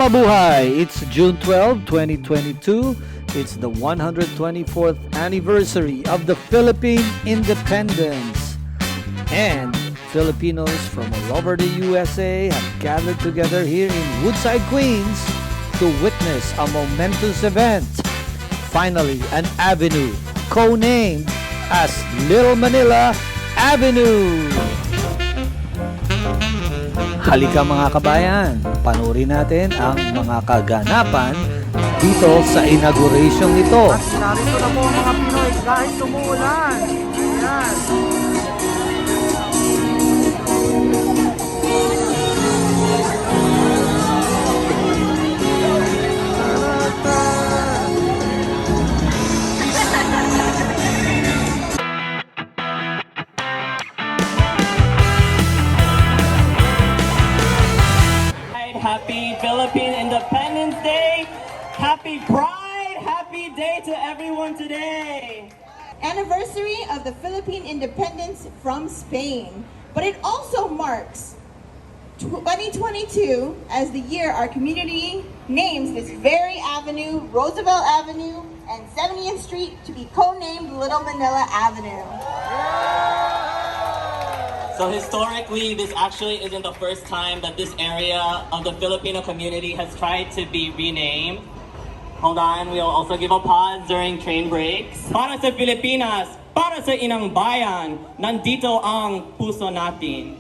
Mabuhay! It's June 12, 2022. It's the 124th anniversary of the Philippine independence. And Filipinos from all over the USA have gathered together here in Woodside, Queens to witness a momentous event. Finally, an avenue co-named as Little Manila Avenue. Halika mga kabayan, panoorin natin ang mga kaganapan dito sa inauguration nito. At narito na po ang mga Pinoy kahit umuulan. Ayan. Happy Philippine Independence Day! Happy Pride! Happy day to everyone today! Anniversary of the Philippine independence from Spain. But it also marks 2022 as the year our community names this very avenue, Roosevelt Avenue and 70th Street, to be co-named Little Manila Avenue. So historically, this actually isn't the first time that this area of the Filipino community has tried to be renamed. Hold on, we'll also give a pause during train breaks. Para sa Pilipinas, para sa inang bayan, nandito ang puso natin.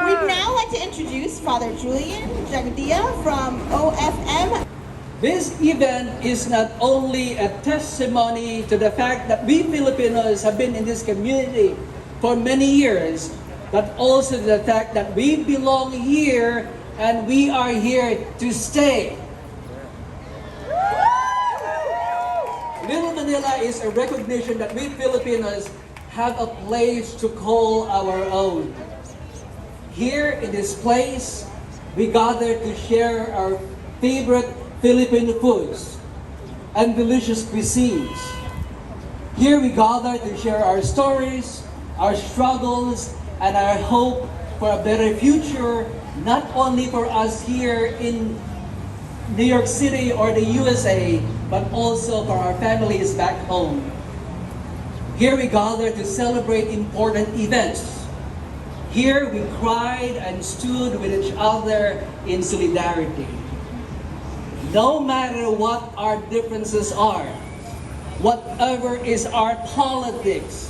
We'd now like to introduce Father Julian Jagadia from OFM. This event is not only a testimony to the fact that we Filipinos have been in this community for many years, but also the fact that we belong here and we are here to stay. Little Manila is a recognition that we Filipinos have a place to call our own. Here in this place, we gather to share our favorite Filipino foods and delicious cuisines. Here we gather to share our stories, our struggles, and our hope for a better future, not only for us here in New York City or the USA, but also for our families back home. Here we gather to celebrate important events. Here we cried and stood with each other in solidarity. No matter what our differences are, whatever is our politics,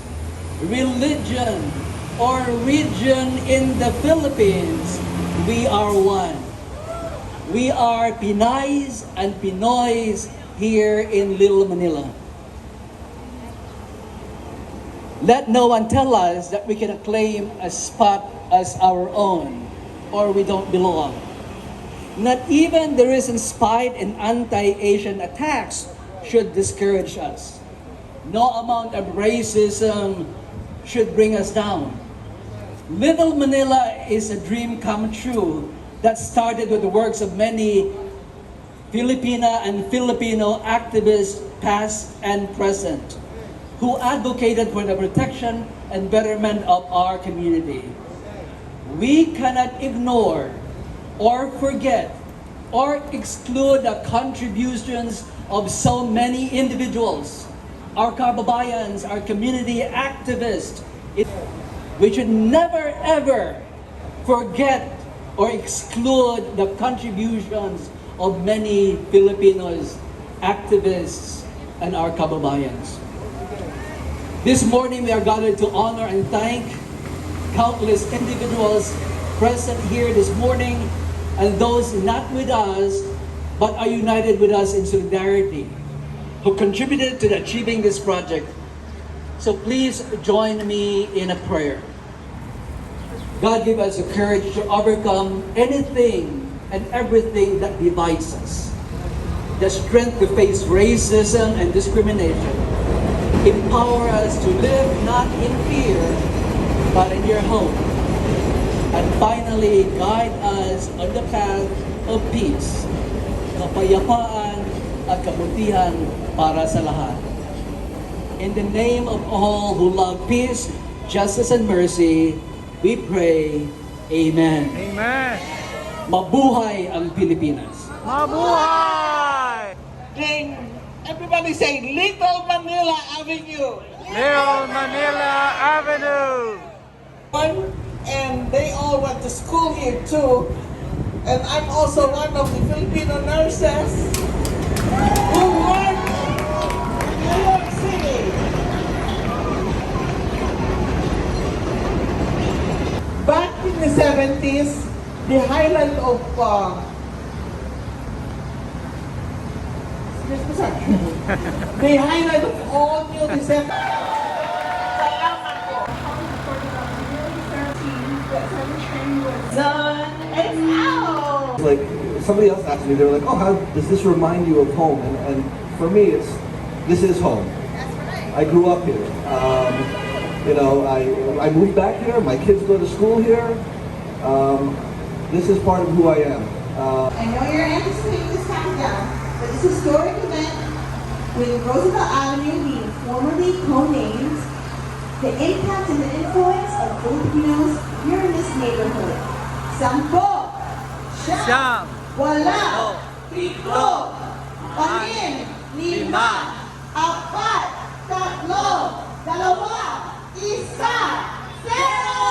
religion, or region in the Philippines, we are one. We are Pinays and Pinoys here in Little Manila. Let no one tell us that we cannot claim a spot as our own or we don't belong. Not even the recent spite and anti-Asian attacks should discourage us. No amount of racism should bring us down. Little Manila is a dream come true that started with the works of many Filipina and Filipino activists, past and present, who advocated for the protection and betterment of our community. We cannot ignore or forget or exclude the contributions of so many individuals, our kababayans, our community activists. We should never ever forget or exclude the contributions of many Filipinos, activists, and our kababayans. This morning we are gathered to honor and thank countless individuals present here this morning and those not with us but are united with us in solidarity, who contributed to achieving this project. So please join me in a prayer. God give us the courage to overcome anything and everything that divides us, the strength to face racism and discrimination. Empower us to live not in fear, but in your hope. And finally, guide us on the path of peace, kapayapaan at kabutihan para sa lahat. In the name of all who love peace, justice, and mercy, we pray. Amen. Amen. Mabuhay ang Pilipinas! Mabuhay! King, everybody say Little Manila Avenue. Little Manila Avenue! And they all went to school here too. And I'm also one of the Filipino nurses who work in New York City. Back in the 70s, the highlight of the highlight of all new December. Salamat po. Done. It's out. Like somebody else asked me, they were like, "Oh, how does this remind you of home?" And for me, this is home. That's right. I grew up here. I moved back here. My kids go to school here. This is part of who I am. I know you're anticipating this countdown, but this historic event with Roosevelt Avenue being formerly co-named, the impact and the influence of Filipinos here in this neighborhood. Sampo, siyam, wala, pitlo, anim, lima, apat, tatlo, dalawa, isa, zero!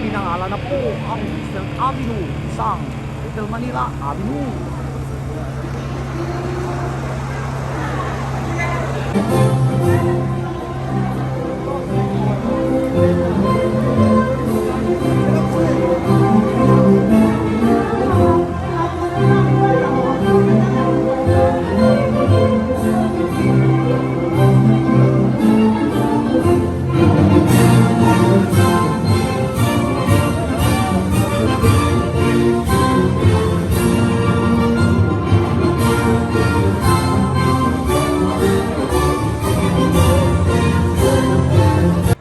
Pinangalan na po ang Eastern Avenue, isang Little Manila Avenue.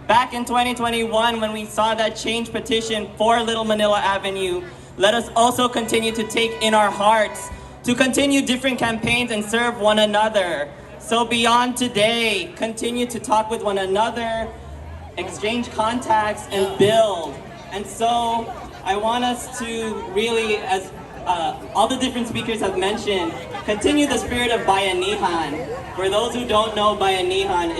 Back in 2021, when we saw that change petition for Little Manila Avenue, let us also continue to take in our hearts to continue different campaigns and serve one another. So beyond today, continue to talk with one another, exchange contacts, and build. And so I want us to really, as all the different speakers have mentioned, continue the spirit of bayanihan. For those who don't know, bayanihan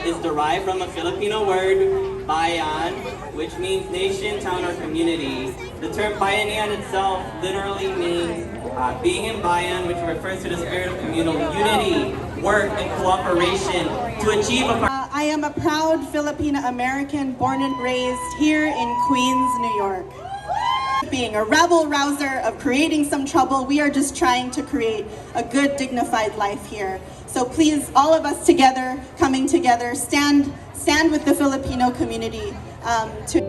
is derived from a Filipino word, bayan, which means nation, town, or community. The term bayanihan itself literally means being in bayan, which refers to the spirit of communal unity, work, and cooperation to achieve a I am a proud Filipina American born and raised here in Queens, New York. Being a rebel rouser of creating some trouble, we are just trying to create a good, dignified life here. So please, all of us together, coming together, stand with the Filipino community to.